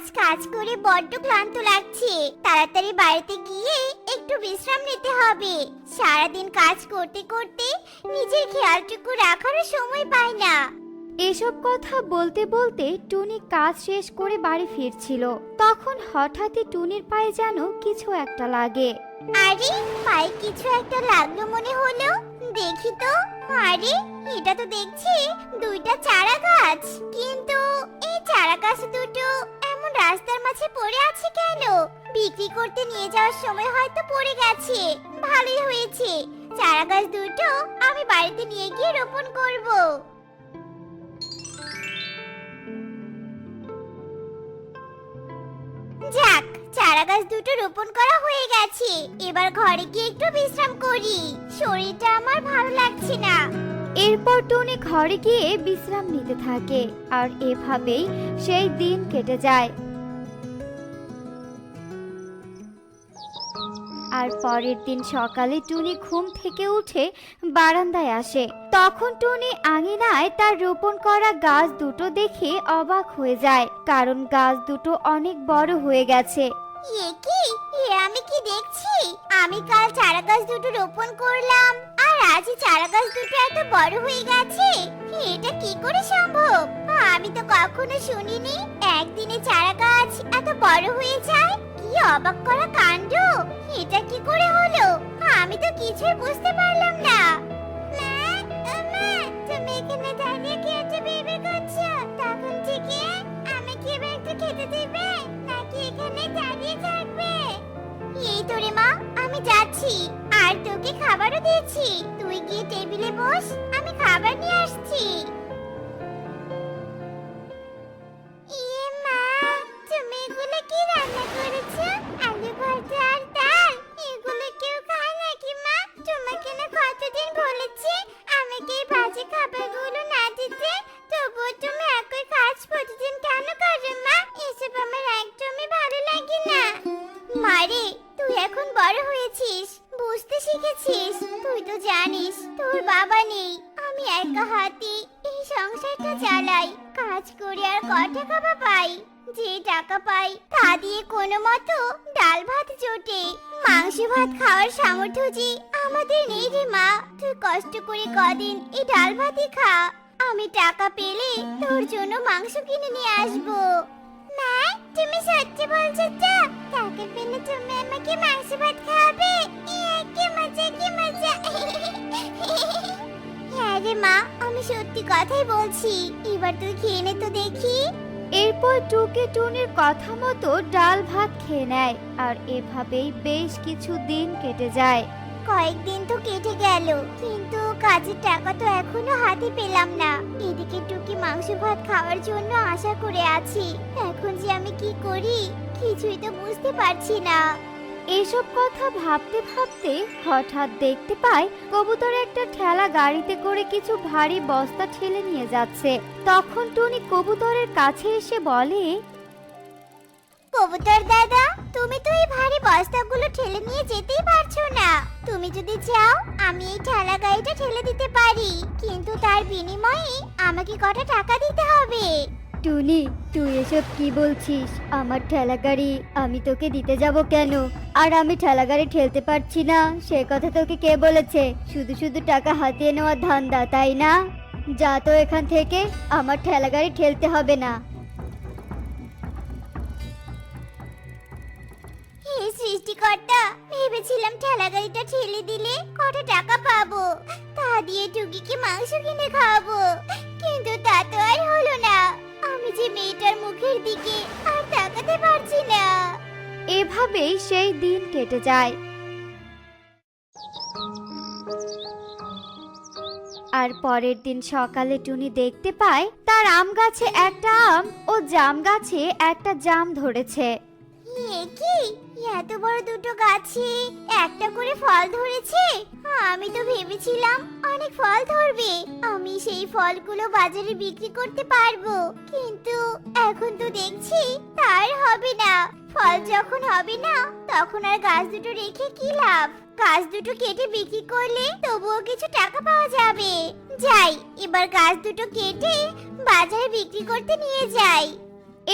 আজ কাজ করে বড্ড ক্লান্ত লাগছে। তাড়াতাড়ি বাড়িতে গিয়ে একটু বিশ্রাম নিতে হবে। সারাদিন কাজ করতে করতে নিজের খেয়ালটুকু রাখারও সময় পাই না। এসব কথা বলতে বলতে টুনি কাজ শেষ করে বাড়ি ফিরছিল। তখন হঠাৎই টুনির পায়ে যেন কিছু একটা লাগে। আরে পায়ে কিছু একটা লাগলো মনে হলো, দেখি তো। আরে এটা তো দেখছি দুইটা চারা গাছ, কিন্তু এই চারা গাছ দুটো এমন রাস্তার মাঝে পড়ে আছে কেন? বিক্রি করতে নিয়ে যাওয়ার সময় হয়তো পড়ে গেছে। ভালোই হয়েছে, চারা গাছ দুটো আমি বাড়িতে নিয়ে গিয়ে রোপণ করব। যাক, চারা গাছ দুটো রোপণ করা হয়ে গেছে। এবার ঘরে গিয়ে একটু বিশ্রাম করি, শরীরটা আমার ভালো লাগছে না। এরপর টুনি ঘরে গিয়ে বিশ্রাম নিতে থাকে, আর এভাবেই সেই দিন কেটে যায়। আর পরের দিন সকালে টুনি ঘুম থেকে উঠে বারান্দায় আসে। তখন টুনি আঙিনায় তার রোপণ করা গাছ দুটো দেখে অবাক হয়ে যায়, কারণ গাছ দুটো অনেক বড় হয়ে গেছে। এ কি, আমি কি দেখছি? আমি কাল চারা গাছ দুটো রোপণ করলাম, আর আজই চারা গাছ দুটো এত বড় হয়ে গেছে। এটা কি করে সম্ভব? আমি তো কখনো শুনিনি একদিনে চারা গাছ এত বড় হয়ে যায়। কি অবাক করা কাণ্ড! এটা কি করে হলো? আমি তো কিছুই বুঝতে পারলাম না। তুমি এখানে দাঁড়িয়ে কি এত বিড়বিড় করছো? তখন থেকে আমাকে এবার একটু খেতে দিবে, নাকি এখানে দাঁড়িয়ে থাকবে? এই তো রে মা, আমি যাচ্ছি, আর তোকে খাবারও দিয়েছি। তুই গিয়ে টেবিলে বস, আমি খাবার নিয়ে আসছি। ইয়ে মা, তুমি এগুলো কি রান্না করেছো? আলু ভর্তা আর ডাল? এগুলো কেউ খায় নাকি মা? তোমাকে না কতদিন বলেছি আমাকে এই বাজে খাবারগুলো না দিতে, তবুও তুমি একই কাজ প্রতিদিন কেন করো মা? এসব আমার একদমই ভালো লাগে না। মারে, তুই এখন বড় হয়েছিস, বুঝতে শিখেছিস। তুই তো জানিস তোর বাবা নেই, আমি একা হাতে এই সংসারটা চালাই। কাজ করে আর ক টাকা বা পাই? যে টাকা পাই তা দিয়ে কোনো মতো ডাল ভাত জোটে। মাংস ভাত খাওয়ার সামর্থ্য যে আমাদের নেই রে মা। তুই কষ্ট করে কদিন এই ডাল ভাতই খা, আমি টাকা পেলে তোর জন্য মাংস কিনে নিয়ে আসবো। মা, তুমি সত্যি বলছো তো? টাকা পেলে তুমি আমাকে মাংস ভাত খাওয়াবে? কি মজা, কি মজা! হ্যাঁ রে মা, আমি সত্যি কথাই বলছি। এবার তুই খেয়ে নে তো দেখি। এরপর টুকি টুনির কথা মতো ডাল ভাত খেয়ে নেয়, আর এভাবেই বেশ কিছু দিন কেটে যায়। কয়েকদিন তো কেটে গেল, কিন্তু কাজের টাকা তো এখনো হাতে পেলাম না। এদিকে টুকি মাংস ভাত খাওয়ার জন্য আশা করে আছি। এখন যে আমি কি করি কিছুই তো বুঝতে পারছি না। এইসব কথা ভাবতে ভাবতে হঠাৎ দেখতে পায় কবুতর একটা ঠেলা গাড়িতে করে কিছু ভারী বস্তা ঠেলে নিয়ে যাচ্ছে। তখন টুনি কবুতরের কাছে এসে বলে, কবুতর দাদা, তুমি তো এই ভারী বস্তাগুলো ঠেলে নিয়ে যেতেই পারছো না। তুমি যদি চাও আমি এই ঠেলা গাড়িটা ঠেলে দিতে পারি, কিন্তু তার বিনিময়ে আমাকে কটা টাকা দিতে হবে। টুনি, তুই এসব কি বলছিস? আমার ঠেলা গাড়ি আমি তোকে দিতে যাব কেন? আর আমি ঠেলা গাড়ি ঠেলতে পারছি না সে কথা তোকে কে বলেছে? শুধু শুধু টাকা হাতিয়ে নেওয়ার ধান্দা, তাই না? যা তো এখান থেকে, আমার ঠেলা গাড়ি ঠেলতে হবে না। হে সৃষ্টিকর্তা, ভেবেছিলাম ঠেলা গাড়িটা ঠেলে দিলে কটা টাকা পাবো, তা দিয়ে টুকিকে মাংস কিনে খাওয়াবো, কিন্তু তা তো আর হলো না। আমি যে মেয়েটার মুখের দিকে আর তাকাতে পারছি না। এভাবেই সেই দিন কেটে যায়। আর পরের দিন সকালে টুনি দেখতে পায় তার আম গাছে একটা আম ও জাম গাছে একটা জাম ধরেছে। এ কি, এত বড় দুটো গাছে একটা করে ফল ধরেছে! আমি তো ভেবেছিলাম অনেক ফল ধরবে, আমি সেই ফলগুলো বাজারে বিক্রি করতে পারবো, কিন্তু এখন তো দেখছি তার হবে না। ফল যখন হবে না তখন আর গাছ দুটো রেখে কি লাভ? গাছ দুটো কেটে বিক্রি করলে তবুও কিছু টাকা পাওয়া যাবে। যাই, এবার গাছ দুটো কেটে বাজারে বিক্রি করতে নিয়ে যাই।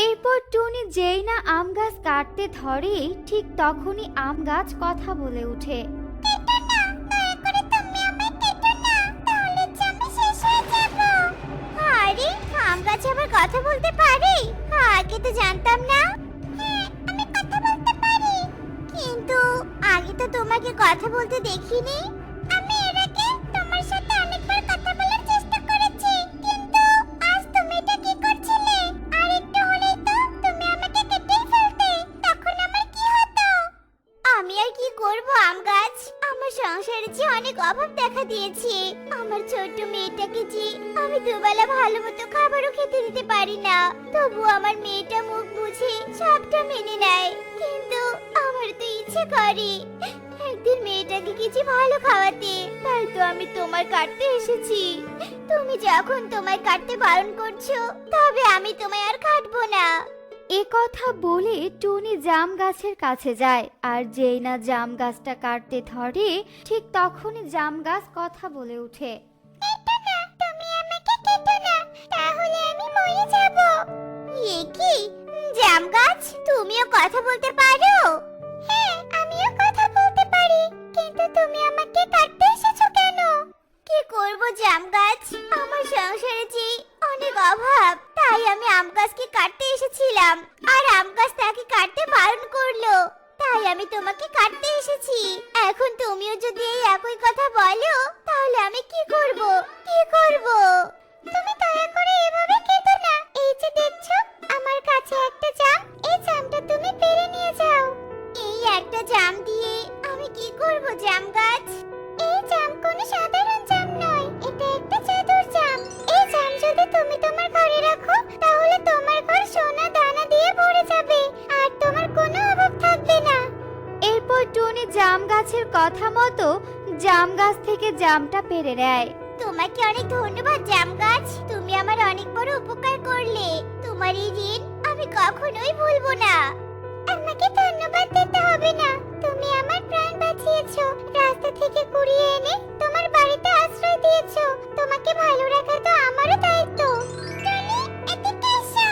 এরপর টুনি যেই না আম গাছ কাটতে ধরে ঠিক তখনই আম গাছ কথা বলে ওঠে। কেটো না, দয়া করে তুমি আমায় কেটো না, তাহলে যে আমি শেষ হয়ে যাব। আরে আম গাছ আবার কথা বলতে পারে? আগে তো জানতাম না। হ্যাঁ, আমি কথা বলতে পারি, কিন্তু আগে তো তোমাকে কথা বলতে দেখিনি। আমি এর আগে তোমার সাথে অনেকবার কথা বলার চেষ্টা করেছি, কিন্তু আজ তুমি এটা কি করছিলে? আর একটু হলেই তো তুমি আমাকে কেটেই ফেলতে, তখন আমার কি হতো? আমি আর কি করব আম গাছ, আমার সংসারে যে অনেক অভাব দেখা দিয়েছে। আমার ছোট্ট মেয়েটাকে যে আমি দুবেলা ভালো মতো খাবারও খেতে দিতে পারি না, তবু আমার মেয়েটা মুখ বুঝে সবটা মেনে নেয়। কিন্তু আমার তো ইচ্ছে করে একদিন মেয়েটাকে কিছু ভালো খাওয়াতে, তাই তো আমি তোমার কাটতে এসেছি। তুমি যখন তোমায় কাটতে বারণ করছো, তবে আমি তোমায় আর কাটবো না। এ কথা বলে টুনি জাম গাছের কাছে যায়, আর যেই না জাম গাছটা কাটতে ধরে ঠিক তখনই জাম গাছ কথা বলে ওঠে। কেটো না, তুমি আমাকে কেটো না, তাহলে আমি মরে যাব। এ কি জাম গাছ, তুমিও কথা বলতে পারো? হ্যাঁ, আমিও কথা বলতে পারি, কিন্তু তুমি আমাকে কাটতে এসেছো কেন? কি করব জাম গাছ, আমার সংসারে যে অনেক অভাব, তাই আমি আম গাছকে কাটতে এসেছিলাম, আর আম গাছ তাকে কাটতে বারণ করলো, তাই আমি তোমাকে কাটতে এসেছি। এখন তুমিও যদি এই একই কথা বলো, তাহলে আমি কি করব? কি করব? তুমি দয়া করে এভাবে কেটো না। এই যে দেখছো আমার কাছে একটা জাম, এই জামটা তুমি পেড়ে নিয়ে যাও। এই একটা জাম দিয়ে আমি কি করব জাম গাছ? এই জাম কোনো সাধারণ জাম নয়, এটা একটা জাদুর জাম। এই জাম যদি তুমি তোমার ঘরে রাখো, তাহলে তোমার ঘর সোনা দানা দিয়ে ভরে যাবে, আর তোমার কোনো অভাব থাকবে না। এরপর টুনি জাম গাছের কথা মতো জাম গাছ থেকে জামটা পেড়ে নেয়। তোমাকে অনেক ধন্যবাদ জাম গাছ, তুমি আমার অনেক বড় উপকার করলে। তোমার এই ঋণ আমি কখনোই ভুলবো না। আমাকে ধন্যবাদ দিতে হবে না, তুমি আমার প্রাণ বাঁচিয়েছো, রাস্তা থেকে কুড়িয়ে এনে তোমার বাড়িতে আশ্রয় দিয়েছো। তোমাকে ভালো রাখা তো আমারও দায়িত্ব। টনি, এদিকে এসো।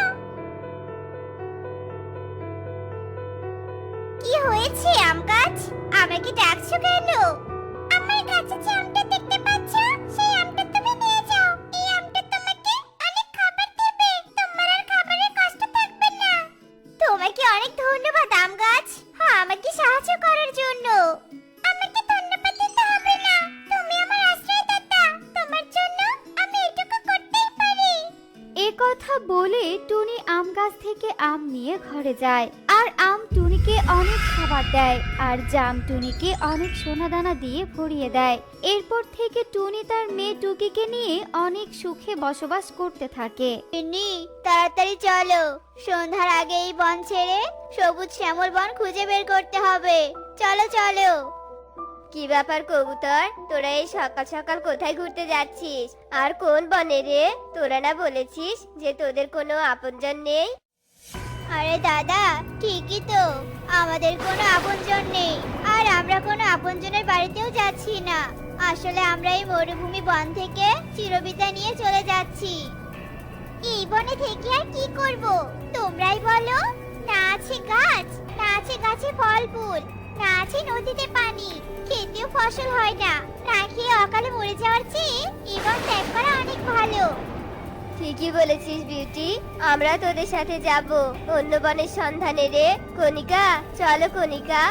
কি হয়েছে আম গাছ, আমাকে ডাকছো কেন? আমার কাছে যে আমটা দেখতে পাচ্ছ, সেই আমটা তুমি নিয়ে যাও। এই আমটা তোমাকে অনেক খাবার দেবে, তোমার আর খাবারের কষ্ট থাকবে না। তোমাকে অনেক ধন্যবাদ আম গাছ, হ্যাঁ, আমাকে সাহায্য করার জন্য। আমাকে ধন্যবাদ দিতে হবে না, তুমি আমার আশ্রয়দাতা, তোমার জন্য আমি এটুকু করতেই পারি। এ কথা বলে টুনি আম গাছ থেকে আম নিয়ে ঘরে যায়, আর আম টুনিকে অনেক খাবার দেয়, আর জাম টুনিকে অনেক সোনাদানা দিয়ে ভরিয়ে দেয়। এরপর থেকে টুনি তার মেয়ে টুকিকে নিয়ে অনেক সুখে বসবাস করতে থাকে। টুনি, তাড়াতাড়ি চলো, সন্ধ্যার আগে এই বন ছেড়ে সবুজ শ্যামল বন খুঁজে বের করতে হবে। চলো চলো। কি ব্যাপার কবুতর, তোরা এই সকাল সকাল কোথায় ঘুরতে যাচ্ছিস? আর কোন বনে রে? তোরা না বলেছিস যে তোদের কোনো আপনজন নেই? আরে দাদা, ঠিকই তো, আমাদের কোনো আপনজন নেই, আর আমরা কোনো আপনজনের বাড়িতেও যাচ্ছি না। আসলে আমরা এই মরুভূমি বন থেকে চিরবিদায় নিয়ে চলে যাচ্ছি। এই বনে থেকে আর কি করব তোমরাই বলো? না আছে গাছ, না আছে গাছে ফল ফুল, না আছে নদীতে পানি, খেতেও ফসল হয় না। না খেয়ে অকালে মরে যাওয়ার চেয়ে এই বন ত্যাগ করা অনেক ভালো। ঠিকই বলেছিস বিউটি, আমরা তোদের সাথে যাব অন্য বনের সন্ধানে রে। কণিকা, চলো কণিকা।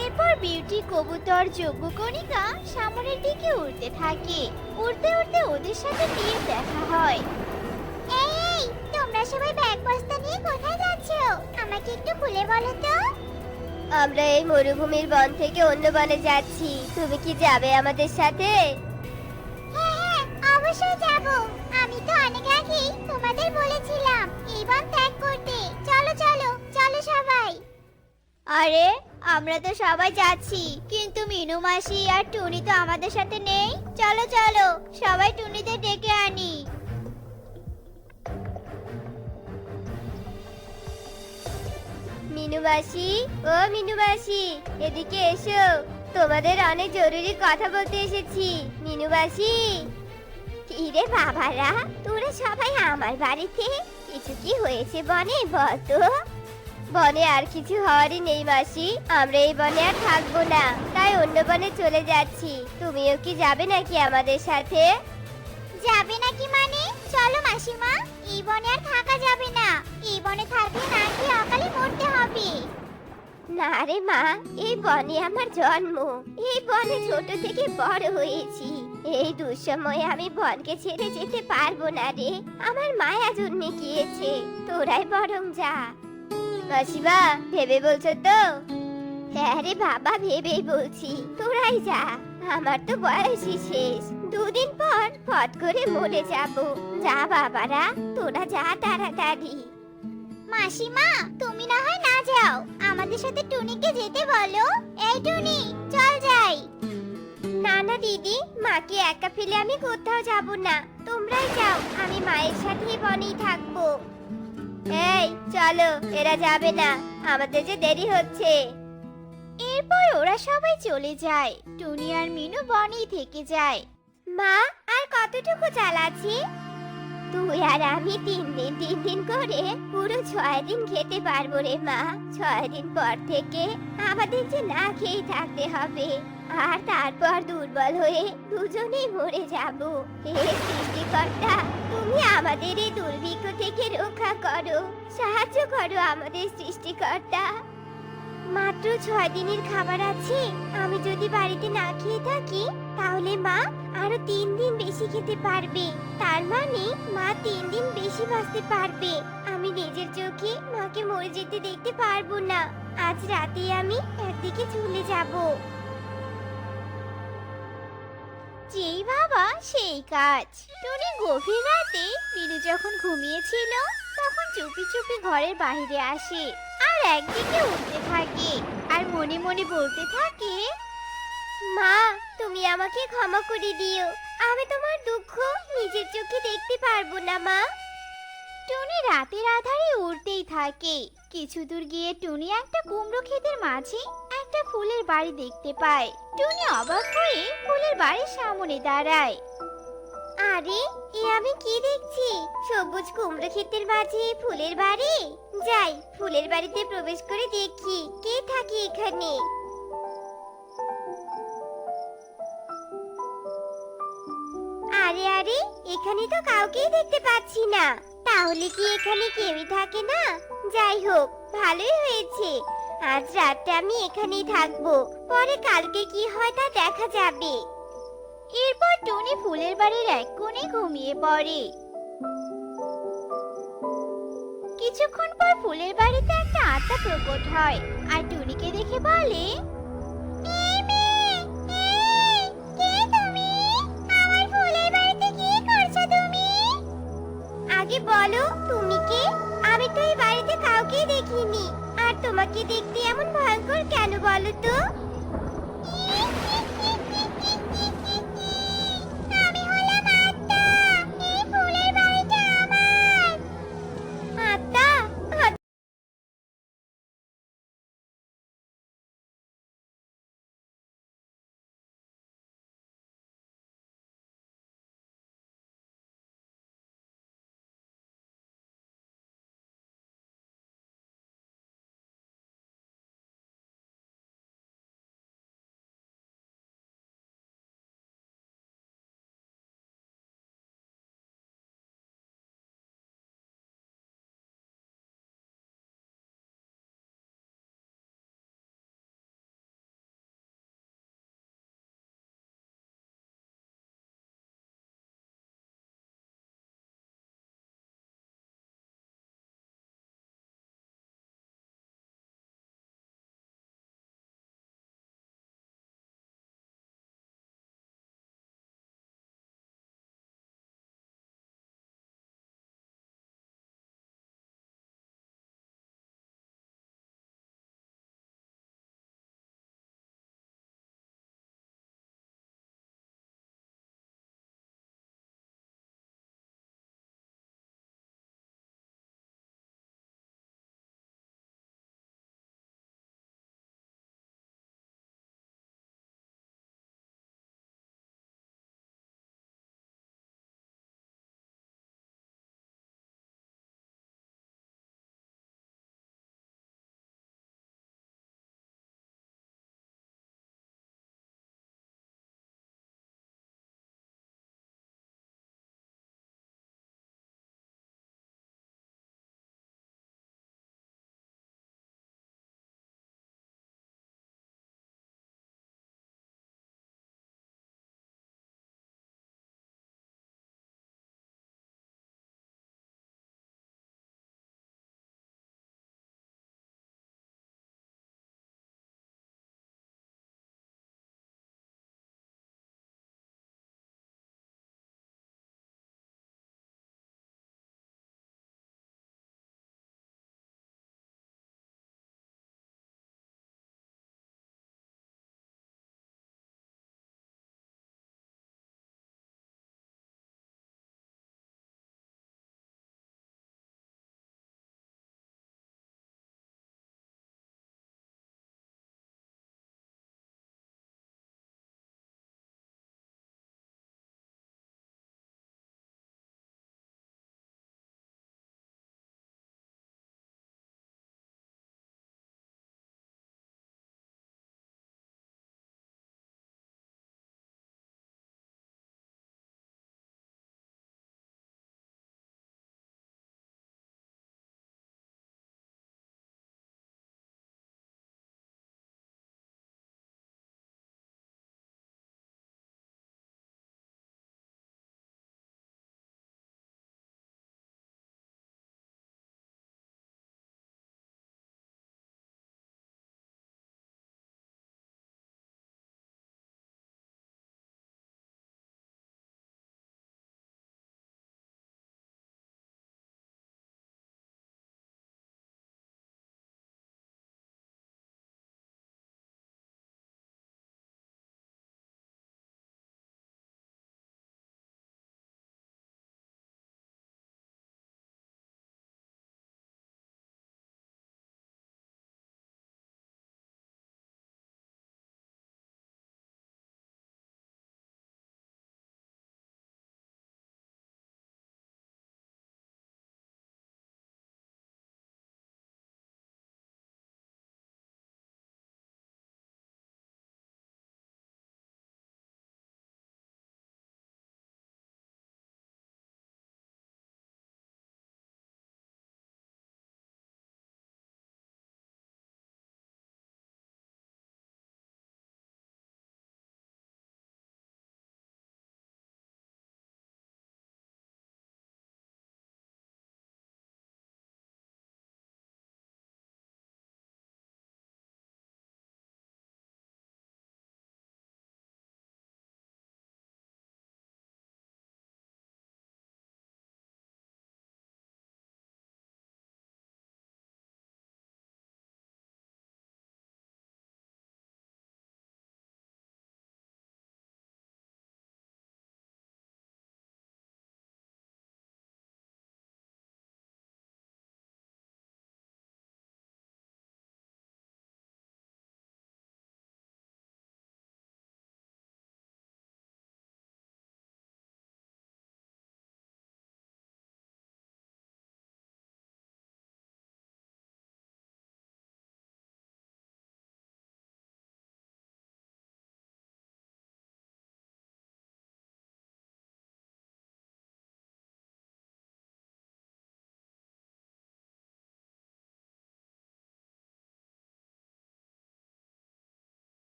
এরপর বিউটি কবুতর যোগ্য কণিকা সামনের দিকে উড়তে থাকে। উড়তে উড়তে ওদের সাথে তীর দেখা হয়। এই, তোমরা সবাই ব্যাগ বস্তা নিয়ে কোথায় যাচ্ছো? আমাকে একটু খুলে বলো তো। আমরা এই মরুভূমির বন থেকে অন্য বনে যাচ্ছি, তুমি কি যাবে আমাদের সাথে? হ্যাঁ হ্যাঁ, অবশ্যই যাব। আমি তো অনেক আগেই তোমাদের বলেছিলাম এই বন ত্যাগ করতে। চলো চলো চলো সবাই। আরে, আমরা তো সবাই যাচ্ছি, কিন্তু মিনু মাসি আর টুনি তো আমাদের সাথে নেই। চলো চলো, সবাই টুনিদের ডেকে আনি। মিনু মাসি, ও মিনু মাসি, এদিকে এসো, তোমাদের অনেক জরুরি কথা বলতে এসেছি। মিনু মাসি। কি রে বাবারা, তোরা সবাই আমার বাড়িতে? কিছু কি হয়েছে বনে বলতো? বনে আর কিছু হওয়ারই নেই মাসি, আমরা এই বনে আর থাকবো না, তাই অন্য বনে চলে যাচ্ছি। তুমিও কি যাবে নাকি আমাদের সাথে? যাবে নাকি মানে? চলো মাসিমা, এই বনে আর থাকা যাবে না। এই বনে থাকলে নাকি অকালে মরতে হবে। না রে মা, এই বনে আমার জন্ম, এই বনে ছোট থেকে বড় হয়েছি। এই দুঃসময়ে আমি বনকে ছেড়ে যেতে পারবো না রে, আমার মায়া জন্মে গিয়েছে। তোরাই বরং যা। মাসিমা, ভেবে বলছো তো? হ্যাঁ রে বাবা, ভেবেই বলছি, তোরাই যা। আমার তো বয়সই শেষ, দুদিন পর পথ করে মরে যাব। যা বাবারা, তোরা যা তাড়াতাড়ি। মাসিমা, তুমি না হয় না যাও, আমাদের সাথে টুনিকে যেতে বলো। এই টুনি, চল যাই। না না দিদি, মাকে একা ফেলে আমি কোথাও যাব না, তোমরাই যাও, আমি মায়ের সাথেই বনেই থাকবো। এই চলো, এরা যাবে না, আমাদের যে দেরি হচ্ছে। এরপর ওরা সবাই চলে যায়, টুনি আর মিনু বনেই থেকে যায়। মা, আর কতটুকু চাল আছে? তুই আর আমি 3 দিন করে পুরো 6 দিন খেতে পারবো রে মা। 6 দিন পর থেকে আমাদের যে না খেয়ে থাকতে হবে, আর তারপর দুর্বল হয়ে দুজনেই মরে যাব। হে সৃষ্টিকর্তা, তুমি আমাদের এই দুর্ভিক্ষ থেকে রক্ষা করো, সাহায্য করো আমাদের সৃষ্টিকর্তা। মাত্র 6 দিনের খাবার আছে, আমি যদি বাড়িতে না খেয়ে থাকি তাহলে মা আরো 3 দিন বেশি খেতে পারবে। তার মানে মা 3 দিন বেশি বাঁচতে পারবে। আমি নিজের চোখে মাকে মরে যেতে দেখতে পারবো না। আজ রাতে আমি একদিকে চলে যাব। যেই বাবা সেই কাজ। টুনি গভীর রাতে মিনু যখন ঘুমিয়েছিল তখন চুপি চুপি ঘরের বাইরে আসে আর একদিকে উঠতে থাকে আর মনে মনে বলতে থাকে, মা তুমি আমাকে ক্ষমা করে দিও, আমি তোমার দুঃখ নিজের চোখে দেখতে পারবো না মা। টুনি রাতের আধারে উড়তেই থাকে। কিছু দূর গিয়ে টুনি একটা কুমড়ো ক্ষেতের মাঝে একটা ফুলের বাড়ি দেখতে পায়। টুনি অবাক হয়ে ফুলের বাড়ির সামনে দাঁড়ায়। আরে, এ আমি কি দেখছি? সবুজ কুমড়ো ক্ষেতের মাঝে ফুলের বাড়ি। যাই, ফুলের বাড়িতে প্রবেশ করে দেখি কে থাকে এখানে। আরে আরে, এখানে তো কাউকেই দেখতে পাচ্ছি না। তাহলে কি এখানে কেউই থাকে না? যাই হোক, ভালোই হয়েছে, আজ রাতটা আমি এখানেই থাকবো, পরে কালকে কি হয় তা দেখা যাবে। এরপর টুনি ফুলের বাড়ির এক কোণে ঘুমিয়ে পড়ে। কিছুক্ষণ পর ফুলের বাড়িতে একটা আত্মা প্রকট হয় আর টুনিকে দেখে বলে, এই মেয়ে, এই, কে তুমি? আমার ফুলের বাড়িতে কি করছো তুমি? আগে বলো তুমি কে? আমি তো এই বাড়িতে কাউকেই দেখিনি, আর তোমাকে দেখতে এমন ভয়ঙ্কর কেন বলো তো?